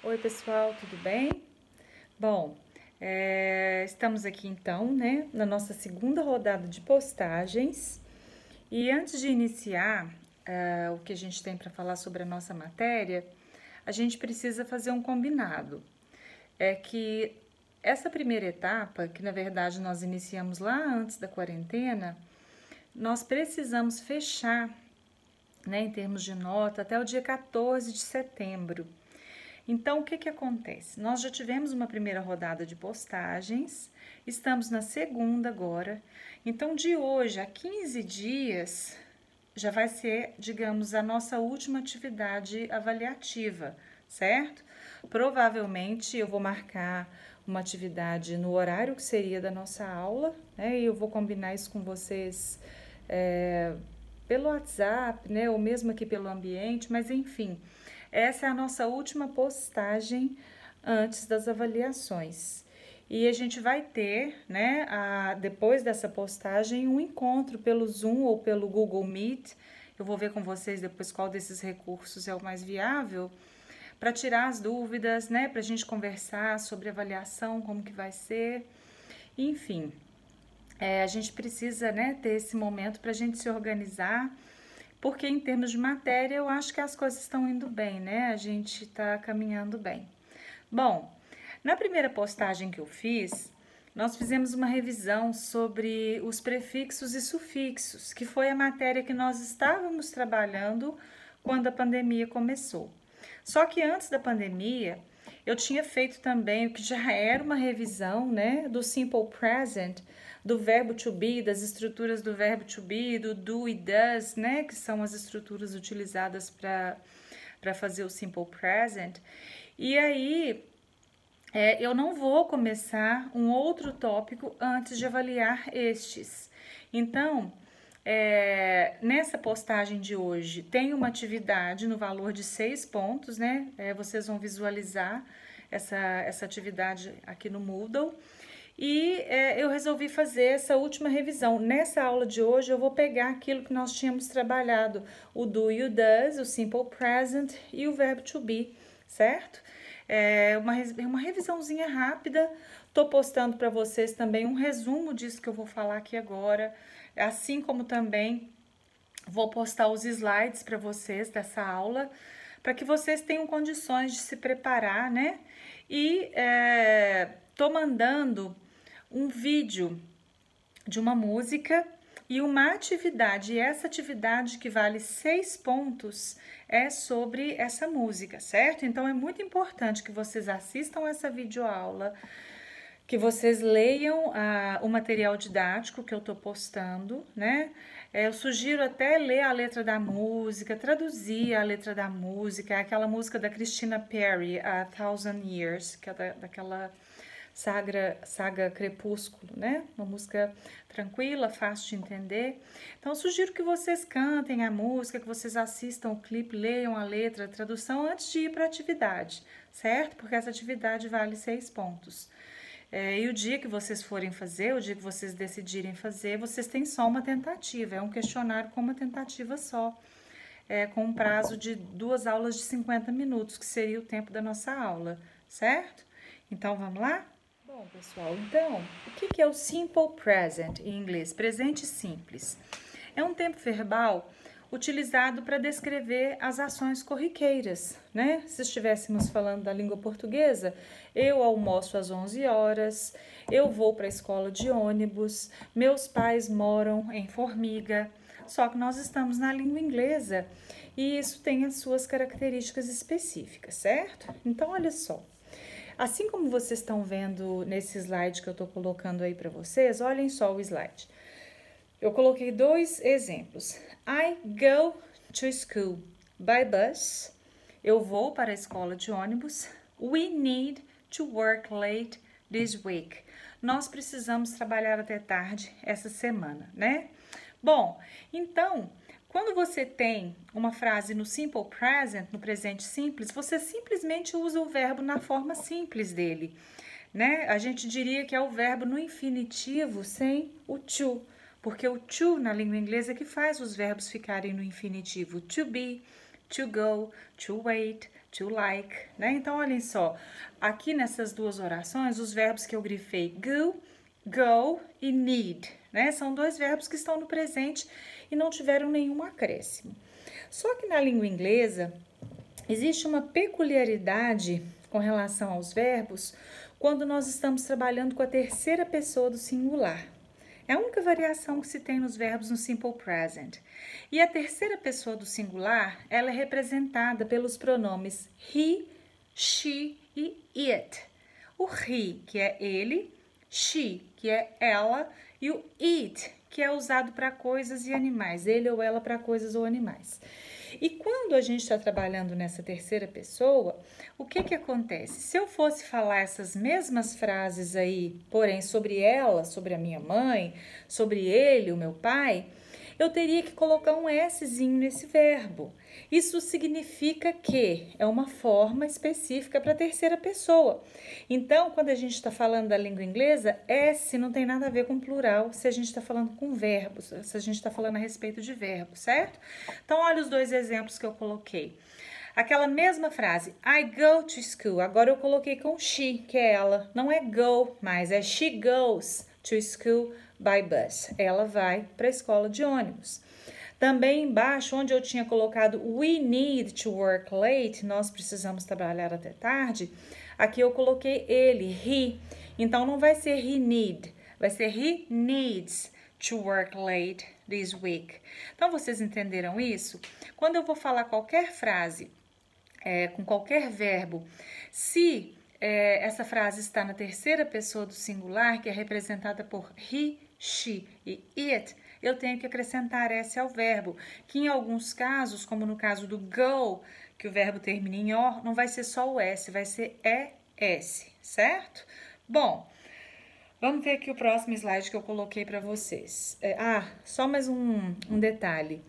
Oi, pessoal, tudo bem? Bom, estamos aqui então, né, na nossa segunda rodada de postagens. E antes de iniciar, o que a gente tem para falar sobre a nossa matéria, a gente precisa fazer um combinado. É que essa primeira etapa, que na verdade nós iniciamos lá antes da quarentena, nós precisamos fechar, né, em termos de nota, até o dia 14 de setembro. Então, o que acontece? Nós já tivemos uma primeira rodada de postagens, estamos na segunda agora. Então, de hoje a 15 dias, já vai ser, digamos, a nossa última atividade avaliativa, certo? Provavelmente eu vou marcar uma atividade no horário que seria da nossa aula, né? E eu vou combinar isso com vocês pelo WhatsApp, né? Ou mesmo aqui pelo ambiente, mas enfim, essa é a nossa última postagem antes das avaliações. E a gente vai ter, né, depois dessa postagem, um encontro pelo Zoom ou pelo Google Meet. Eu vou ver com vocês depois qual desses recursos é o mais viável, para tirar as dúvidas, né, para a gente conversar sobre avaliação, como que vai ser, enfim. A gente precisa, né, ter esse momento para a gente se organizar, porque em termos de matéria eu acho que as coisas estão indo bem, né? A gente está caminhando bem. Bom, na primeira postagem que eu fiz, nós fizemos uma revisão sobre os prefixos e sufixos, que foi a matéria que nós estávamos trabalhando quando a pandemia começou. Só que antes da pandemia, eu tinha feito também o que já era uma revisão, né, do simple present, do verbo to be, das estruturas do verbo to be, do do e does, né, que são as estruturas utilizadas para fazer o simple present. E aí, eu não vou começar um outro tópico antes de avaliar estes. Então, nessa postagem de hoje tem uma atividade no valor de 6 pontos, né? Vocês vão visualizar essa atividade aqui no Moodle. E eu resolvi fazer essa última revisão. Nessa aula de hoje eu vou pegar aquilo que nós tínhamos trabalhado, o do e o does, o simple present e o verbo to be, certo? Uma revisãozinha rápida. Tô postando para vocês também um resumo disso que eu vou falar aqui agora, assim como também vou postar os slides para vocês dessa aula, para que vocês tenham condições de se preparar, né? E tô mandando um vídeo de uma música e uma atividade. E essa atividade que vale 6 pontos é sobre essa música, certo? Então é muito importante que vocês assistam essa videoaula, que vocês leiam o material didático que eu tô postando, né? Eu sugiro até ler a letra da música, traduzir a letra da música, aquela música da Christina Perri, A Thousand Years, que é daquela saga Crepúsculo, né? Uma música tranquila, fácil de entender. Então, eu sugiro que vocês cantem a música, que vocês assistam o clipe, leiam a letra, a tradução antes de ir para a atividade, certo? Porque essa atividade vale 6 pontos. E o dia que vocês forem fazer, o dia que vocês decidirem fazer, vocês têm só uma tentativa. É um questionário com uma tentativa só, com um prazo de 2 aulas de 50 minutos, que seria o tempo da nossa aula, certo? Então, vamos lá? Bom, pessoal, então, o que é o simple present em inglês? Presente simples. É um tempo verbal utilizado para descrever as ações corriqueiras, né? Se estivéssemos falando da língua portuguesa, eu almoço às 11 horas, eu vou para a escola de ônibus, meus pais moram em Formiga. Só que nós estamos na língua inglesa e isso tem as suas características específicas, certo? Então, olha só. Assim como vocês estão vendo nesse slide que eu estou colocando aí para vocês, olhem só o slide. Eu coloquei 2 exemplos. I go to school by bus. Eu vou para a escola de ônibus. We need to work late this week. Nós precisamos trabalhar até tarde essa semana, né? Bom, então, quando você tem uma frase no simple present, no presente simples, você simplesmente usa o verbo na forma simples dele, né? A gente diria que é o verbo no infinitivo sem o to, porque o to na língua inglesa é que faz os verbos ficarem no infinitivo. To be, to go, to wait, to like, né? Então, olhem só, aqui nessas duas orações, os verbos que eu grifei go e need, né? São dois verbos que estão no presente e não tiveram nenhum acréscimo. Só que na língua inglesa, existe uma peculiaridade com relação aos verbos quando nós estamos trabalhando com a terceira pessoa do singular. É a única variação que se tem nos verbos no simple present. E a terceira pessoa do singular, ela é representada pelos pronomes he, she e it. O he, que é ele, she, que é ela, e o it, que é usado para coisas e animais, ele ou ela para coisas ou animais. E quando a gente está trabalhando nessa terceira pessoa, o que acontece? Se eu fosse falar essas mesmas frases aí, porém sobre ela, sobre a minha mãe, sobre ele, o meu pai, eu teria que colocar um Szinho nesse verbo. Isso significa que é uma forma específica para a terceira pessoa. Então, quando a gente está falando da língua inglesa, S não tem nada a ver com plural se a gente está falando com verbos, se a gente está falando a respeito de verbos, certo? Então, olha os dois exemplos que eu coloquei. Aquela mesma frase, I go to school, agora eu coloquei com she, que é ela. Não é go, mas é she goes to school by bus. Ela vai para a escola de ônibus. Também embaixo, onde eu tinha colocado we need to work late, nós precisamos trabalhar até tarde, aqui eu coloquei ele, he. Então, não vai ser he need, vai ser he needs to work late this week. Então, vocês entenderam isso? Quando eu vou falar qualquer frase com qualquer verbo, se essa frase está na terceira pessoa do singular, que é representada por he, she e it, eu tenho que acrescentar S ao verbo, que em alguns casos, como no caso do go, que o verbo termina em O, não vai ser só o S, vai ser ES, certo? Bom, vamos ver aqui o próximo slide que eu coloquei para vocês. Só mais um detalhe.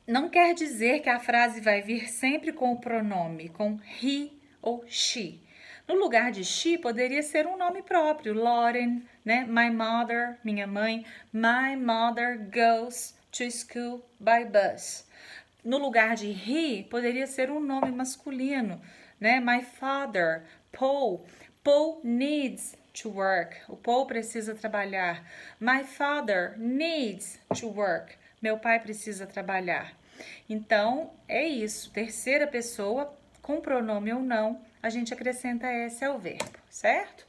Não quer dizer que a frase vai vir sempre com o pronome, com he ou she. No lugar de she, poderia ser um nome próprio, Lauren, né? My mother, minha mãe. My mother goes to school by bus. No lugar de he, poderia ser um nome masculino, né? My father, Paul. Paul needs to work. O Paul precisa trabalhar. My father needs to work. Meu pai precisa trabalhar. Então, é isso. Terceira pessoa, com pronome ou não, a gente acrescenta S ao verbo, certo?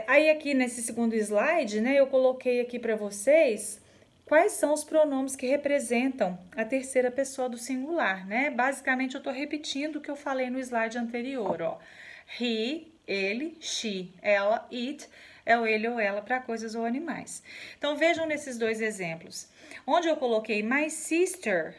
Aí aqui nesse segundo slide, né, eu coloquei aqui para vocês quais são os pronomes que representam a terceira pessoa do singular, né? Basicamente, eu estou repetindo o que eu falei no slide anterior, ó. He, ele, she, ela, it, é o ele ou ela para coisas ou animais. Então, vejam nesses dois exemplos. Onde eu coloquei my sister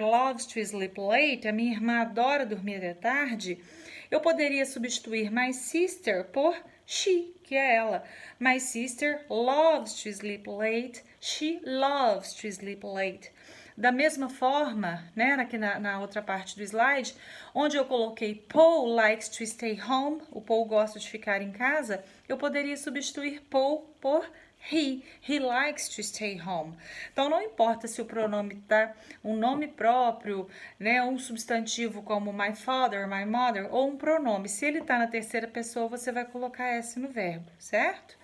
loves to sleep late, a minha irmã adora dormir até tarde, eu poderia substituir my sister por she, que é ela. My sister loves to sleep late, she loves to sleep late. Da mesma forma, né, aqui na outra parte do slide, onde eu coloquei Paul likes to stay home, o Paul gosta de ficar em casa, eu poderia substituir Paul por he likes to stay home. Então, não importa se o pronome tá um nome próprio, né, um substantivo como my father, my mother, ou um pronome. Se ele tá na terceira pessoa, você vai colocar S no verbo, certo?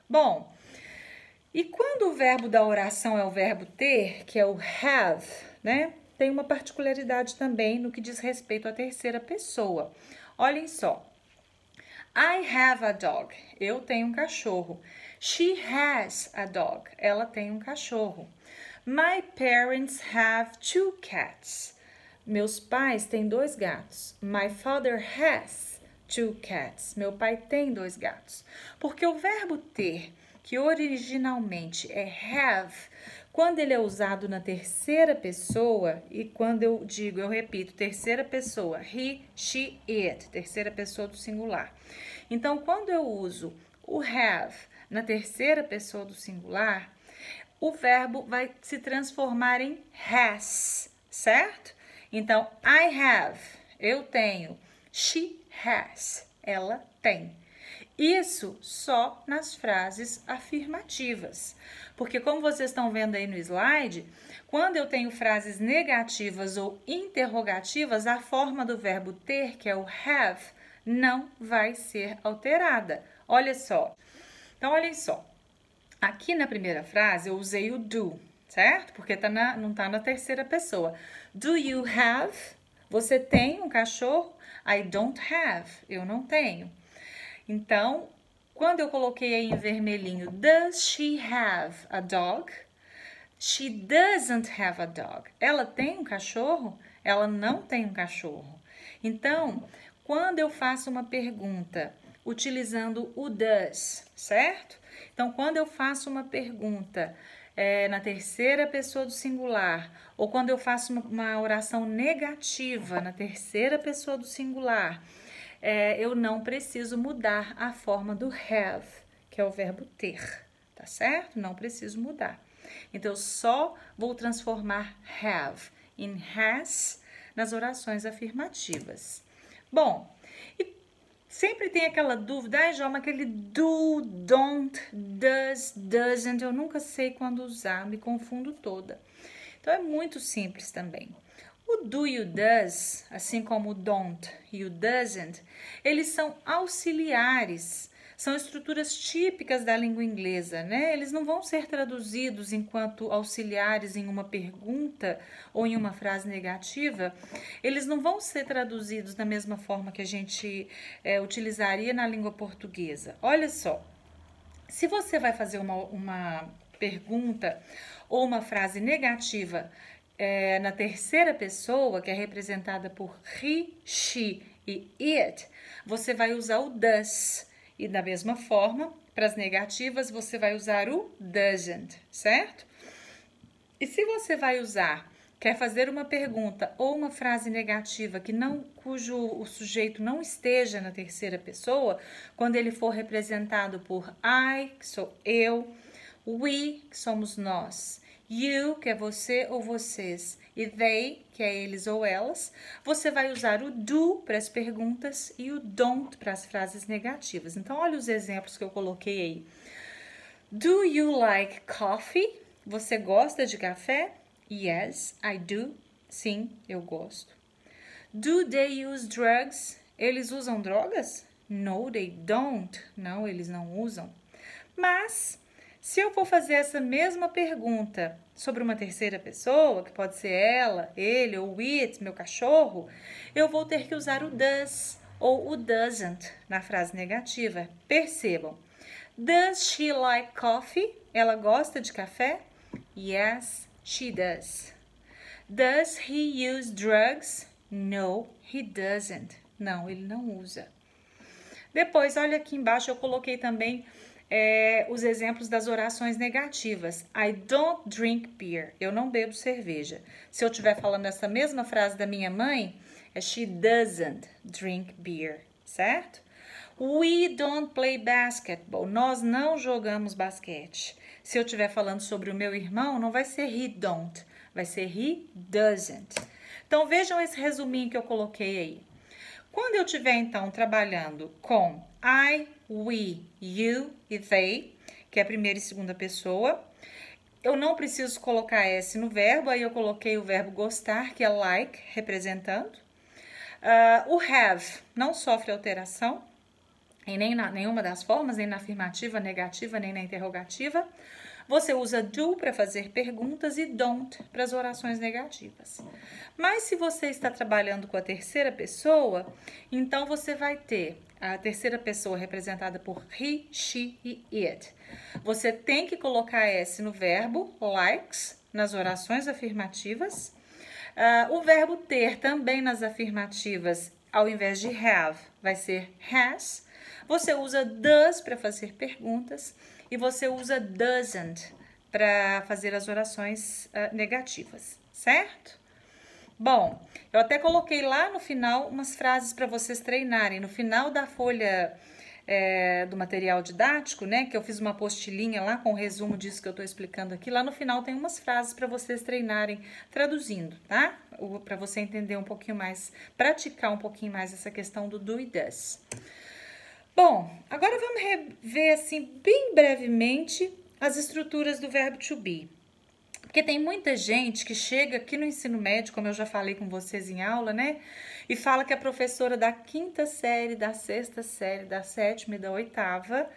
Bom, e quando o verbo da oração é o verbo ter, que é o have, né, tem uma particularidade também no que diz respeito à terceira pessoa. Olhem só. I have a dog. Eu tenho um cachorro. She has a dog. Ela tem um cachorro. My parents have 2 cats. Meus pais têm 2 gatos. My father has 2 cats. Meu pai tem 2 gatos. Porque o verbo ter, que originalmente é have, quando ele é usado na terceira pessoa, e quando eu digo, eu repito, terceira pessoa, he, she, it, terceira pessoa do singular. Então, quando eu uso o have na terceira pessoa do singular, o verbo vai se transformar em has, certo? Então, I have, eu tenho. She has, ela tem. Isso só nas frases afirmativas. Porque como vocês estão vendo aí no slide, quando eu tenho frases negativas ou interrogativas, a forma do verbo ter, que é o have, não vai ser alterada. Olha só. Então, olhem só. Aqui na primeira frase eu usei o do, certo? Porque não tá na terceira pessoa. Do you have? Você tem um cachorro? I don't have. Eu não tenho. Então, quando eu coloquei aí em vermelhinho, does she have a dog? She doesn't have a dog. Ela tem um cachorro? Ela não tem um cachorro. Então, quando eu faço uma pergunta utilizando o does, certo? Então, quando eu faço uma pergunta na terceira pessoa do singular, ou quando eu faço uma oração negativa na terceira pessoa do singular, eu não preciso mudar a forma do have, que é o verbo ter, tá certo? Não preciso mudar. Então, eu só vou transformar have em has nas orações afirmativas. Bom, e sempre tem aquela dúvida, João, aquele do, don't, does, doesn't, eu nunca sei quando usar, me confundo toda. Então, é muito simples também. O do e o does, assim como o don't e o doesn't, eles são auxiliares, são estruturas típicas da língua inglesa, né? Eles não vão ser traduzidos enquanto auxiliares em uma pergunta ou em uma frase negativa. Eles não vão ser traduzidos da mesma forma que a gente utilizaria na língua portuguesa. Olha só, se você vai fazer uma pergunta ou uma frase negativa na terceira pessoa, que é representada por he, she e it, você vai usar o does. E da mesma forma, para as negativas, você vai usar o doesn't, certo? E se você vai quer fazer uma pergunta ou uma frase negativa cujo o sujeito não esteja na terceira pessoa, quando ele for representado por I, que sou eu, we, que somos nós, you, que é você ou vocês, e they, que é eles ou elas, você vai usar o do para as perguntas e o don't para as frases negativas. Então, olha os exemplos que eu coloquei aí. Do you like coffee? Você gosta de café? Yes, I do. Sim, eu gosto. Do they use drugs? Eles usam drogas? No, they don't. Não, eles não usam. Mas, se eu for fazer essa mesma pergunta sobre uma terceira pessoa, que pode ser ela, ele ou it, meu cachorro, eu vou ter que usar o does ou o doesn't na frase negativa. Percebam. Does she like coffee? Ela gosta de café? Yes, she does. Does he use drugs? No, he doesn't. Não, ele não usa. Depois, olha aqui embaixo, eu coloquei também os exemplos das orações negativas. I don't drink beer. Eu não bebo cerveja. Se eu estiver falando essa mesma frase da minha mãe, é she doesn't drink beer, certo? We don't play basketball. Nós não jogamos basquete. Se eu estiver falando sobre o meu irmão, não vai ser he don't, vai ser he doesn't. Então, vejam esse resuminho que eu coloquei aí. Quando eu estiver, então, trabalhando com I, we, you e they, que é a primeira e segunda pessoa, eu não preciso colocar S no verbo, aí eu coloquei o verbo gostar, que é like, representando. O have não sofre alteração, em nenhuma das formas, nem na afirmativa, negativa, nem na interrogativa. Você usa do para fazer perguntas e don't para as orações negativas. Mas se você está trabalhando com a terceira pessoa, então você vai ter a terceira pessoa representada por he, she e it. Você tem que colocar S no verbo likes nas orações afirmativas. O verbo ter também nas afirmativas, ao invés de have, vai ser has. Você usa does para fazer perguntas e você usa doesn't para fazer as orações negativas, certo? Bom, eu até coloquei lá no final umas frases para vocês treinarem. No final da folha do material didático, né, que eu fiz uma apostilinha lá com o resumo disso que eu estou explicando aqui. Lá no final tem umas frases para vocês treinarem traduzindo, tá? Para você entender um pouquinho mais, praticar um pouquinho mais essa questão do do e does. Bom, agora vamos rever assim bem brevemente as estruturas do verbo to be. Porque tem muita gente que chega aqui no ensino médio, como eu já falei com vocês em aula, né? E fala que a professora da quinta série, da sexta série, da sétima e da oitava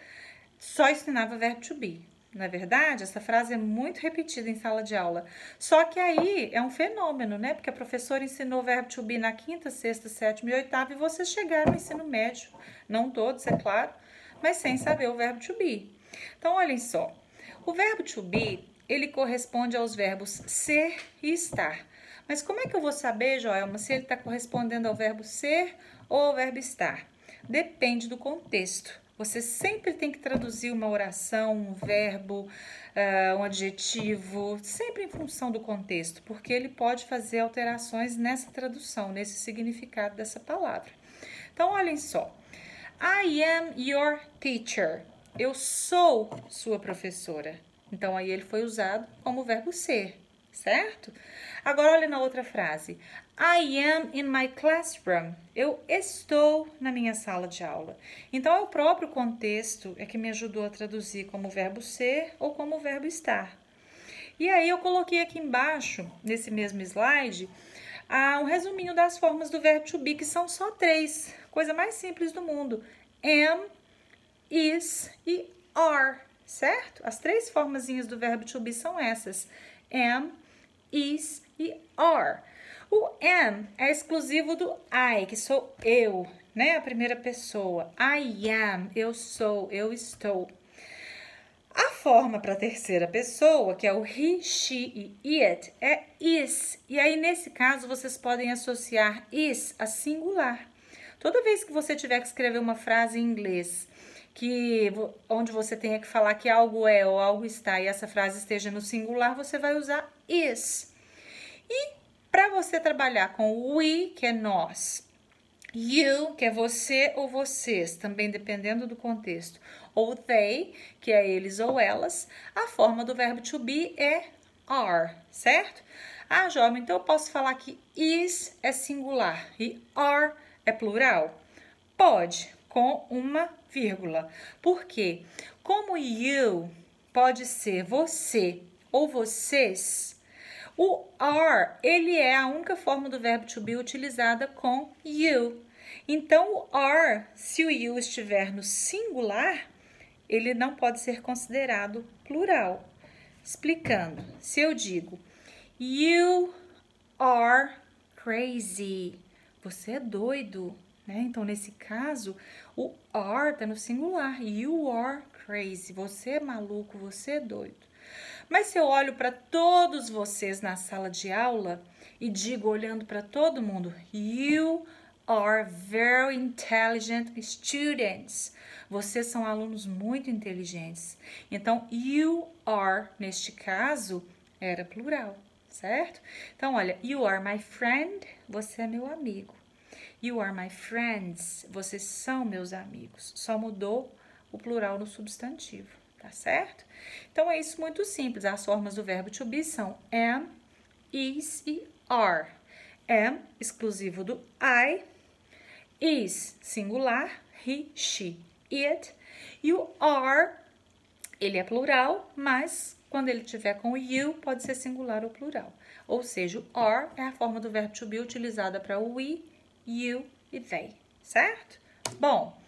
só ensinava verbo to be. Não é verdade? Essa frase é muito repetida em sala de aula. Só que aí é um fenômeno, né? Porque a professora ensinou verbo to be na quinta, sexta, sétima e oitava e vocês chegaram no ensino médio. Não todos, é claro, mas sem saber o verbo to be. Então, olhem só. O verbo to be, ele corresponde aos verbos ser e estar. Mas como é que eu vou saber, Joelma, se ele está correspondendo ao verbo ser ou ao verbo estar? Depende do contexto. Você sempre tem que traduzir uma oração, um verbo, um adjetivo, sempre em função do contexto, porque ele pode fazer alterações nessa tradução, nesse significado dessa palavra. Então, olhem só. I am your teacher. Eu sou sua professora. Então, aí ele foi usado como verbo ser, certo? Agora, olha na outra frase. I am in my classroom. Eu estou na minha sala de aula. Então, é o próprio contexto que me ajudou a traduzir como verbo ser ou como verbo estar. E aí, eu coloquei aqui embaixo, nesse mesmo slide, um resuminho das formas do verbo to be, que são só 3. Coisa mais simples do mundo. Am, is e are, certo? As 3 formazinhas do verbo to be são essas. Am, is e are. O am é exclusivo do I, que sou eu, né? A primeira pessoa. I am, eu sou, eu estou. A forma para a terceira pessoa, que é o he, she e it, é is. E aí, nesse caso, vocês podem associar is a singular. Toda vez que você tiver que escrever uma frase em inglês, onde você tenha que falar que algo é ou algo está e essa frase esteja no singular, você vai usar is. E para você trabalhar com we, que é nós, you, que é você ou vocês, também dependendo do contexto, ou they, que é eles ou elas, a forma do verbo to be é are, certo? Ah, Jovem, então eu posso falar que is é singular e are é plural? Pode, com uma vírgula. Por quê? Como you pode ser você ou vocês, o are, ele é a única forma do verbo to be utilizada com you. Então, o are, se o you estiver no singular, ele não pode ser considerado plural. Explicando, se eu digo, you are crazy, você é doido, né? Então, nesse caso, o are está no singular, you are crazy, você é maluco, você é doido. Mas se eu olho para todos vocês na sala de aula e digo, olhando para todo mundo, you are very intelligent students. Vocês são alunos muito inteligentes. Então, you are, neste caso, era plural, certo? Então, olha, you are my friend, você é meu amigo. You are my friends, vocês são meus amigos. Só mudou o plural no substantivo, tá certo? Então, é isso muito simples. As formas do verbo to be são am, is e are. Am, exclusivo do I. Is, singular. He, she, it. E o are, ele é plural, mas quando ele tiver com o you, pode ser singular ou plural. Ou seja, o are é a forma do verbo to be utilizada para o we, you e they, certo? Bom,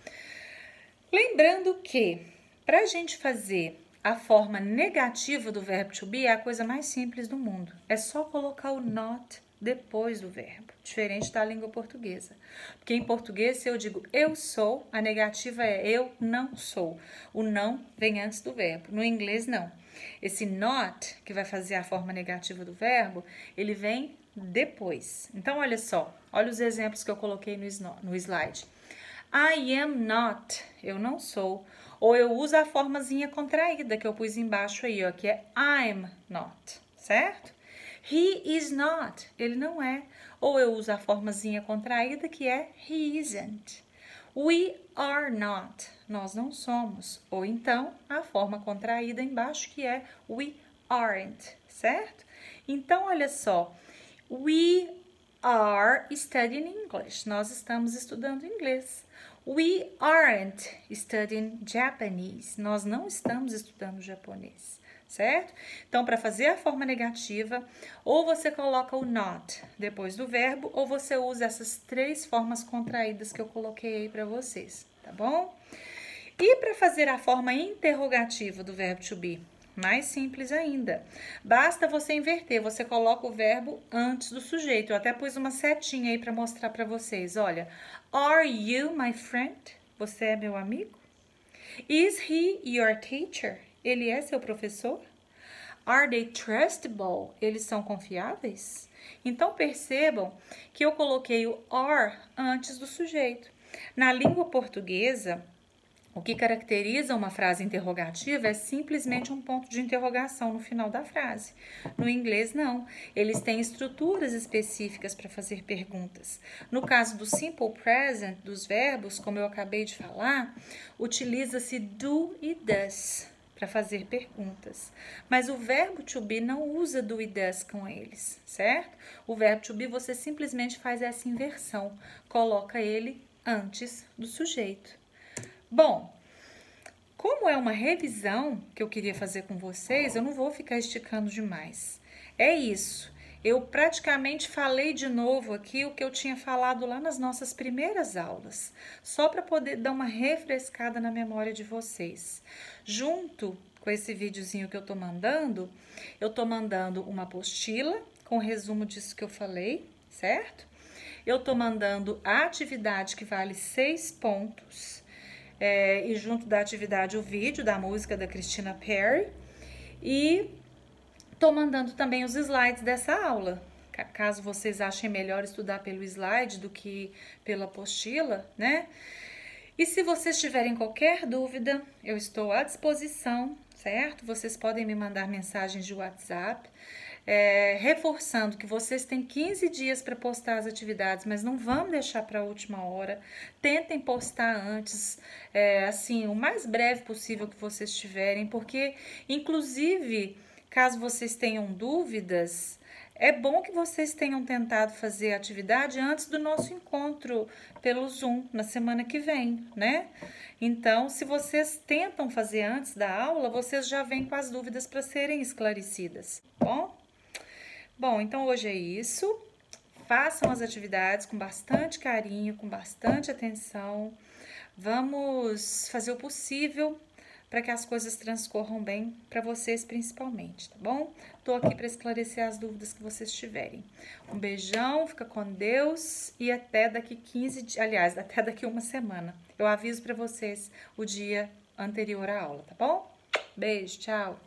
lembrando que para a gente fazer a forma negativa do verbo to be é a coisa mais simples do mundo. É só colocar o not depois do verbo, diferente da língua portuguesa. Porque em português, se eu digo eu sou, a negativa é eu não sou. O não vem antes do verbo. No inglês, não. Esse not, que vai fazer a forma negativa do verbo, ele vem depois. Então, olha só. Olha os exemplos que eu coloquei no slide. I am not, eu não sou. Ou eu uso a formazinha contraída que eu pus embaixo aí, ó, que é I'm not, certo? He is not, ele não é. Ou eu uso a formazinha contraída que é he isn't. We are not, nós não somos. Ou então a forma contraída embaixo que é we aren't, certo? Então, olha só, we are studying English, nós estamos estudando inglês. We aren't studying Japanese. Nós não estamos estudando japonês, certo? Então, para fazer a forma negativa, ou você coloca o not depois do verbo, ou você usa essas 3 formas contraídas que eu coloquei aí para vocês, tá bom? E para fazer a forma interrogativa do verbo to be? Mais simples ainda. Basta você inverter, você coloca o verbo antes do sujeito. Eu até pus uma setinha aí para mostrar para vocês. Olha, are you my friend? Você é meu amigo? Is he your teacher? Ele é seu professor? Are they trustable? Eles são confiáveis? Então percebam que eu coloquei o are antes do sujeito. Na língua portuguesa, o que caracteriza uma frase interrogativa é simplesmente um ponto de interrogação no final da frase. No inglês, não. Eles têm estruturas específicas para fazer perguntas. No caso do simple present, dos verbos, como eu acabei de falar, utiliza-se do e does para fazer perguntas. Mas o verbo to be não usa do e does com eles, certo? O verbo to be você simplesmente faz essa inversão, coloca ele antes do sujeito. Bom, como é uma revisão que eu queria fazer com vocês, eu não vou ficar esticando demais. É isso. Eu praticamente falei de novo aqui o que eu tinha falado lá nas nossas primeiras aulas, só para poder dar uma refrescada na memória de vocês. Junto com esse videozinho que eu tô mandando uma apostila com resumo disso que eu falei, certo? Eu tô mandando a atividade que vale 6 pontos. E junto da atividade o vídeo da música da Christina Perry, e tô mandando também os slides dessa aula, caso vocês achem melhor estudar pelo slide do que pela apostila, né? E se vocês tiverem qualquer dúvida, eu estou à disposição, certo? Vocês podem me mandar mensagens de WhatsApp, reforçando que vocês têm 15 dias para postar as atividades, mas não vamos deixar para a última hora. Tentem postar antes, assim, o mais breve possível que vocês tiverem, porque, inclusive, caso vocês tenham dúvidas, é bom que vocês tenham tentado fazer a atividade antes do nosso encontro pelo Zoom, na semana que vem, né? Então, se vocês tentam fazer antes da aula, vocês já vêm com as dúvidas para serem esclarecidas, tá bom? Bom, então hoje é isso. Façam as atividades com bastante carinho, com bastante atenção. Vamos fazer o possível para que as coisas transcorram bem para vocês principalmente, tá bom? Tô aqui para esclarecer as dúvidas que vocês tiverem. Um beijão, fica com Deus e até daqui 15 dias, aliás, até daqui uma semana. Eu aviso para vocês o dia anterior à aula, tá bom? Beijo, tchau!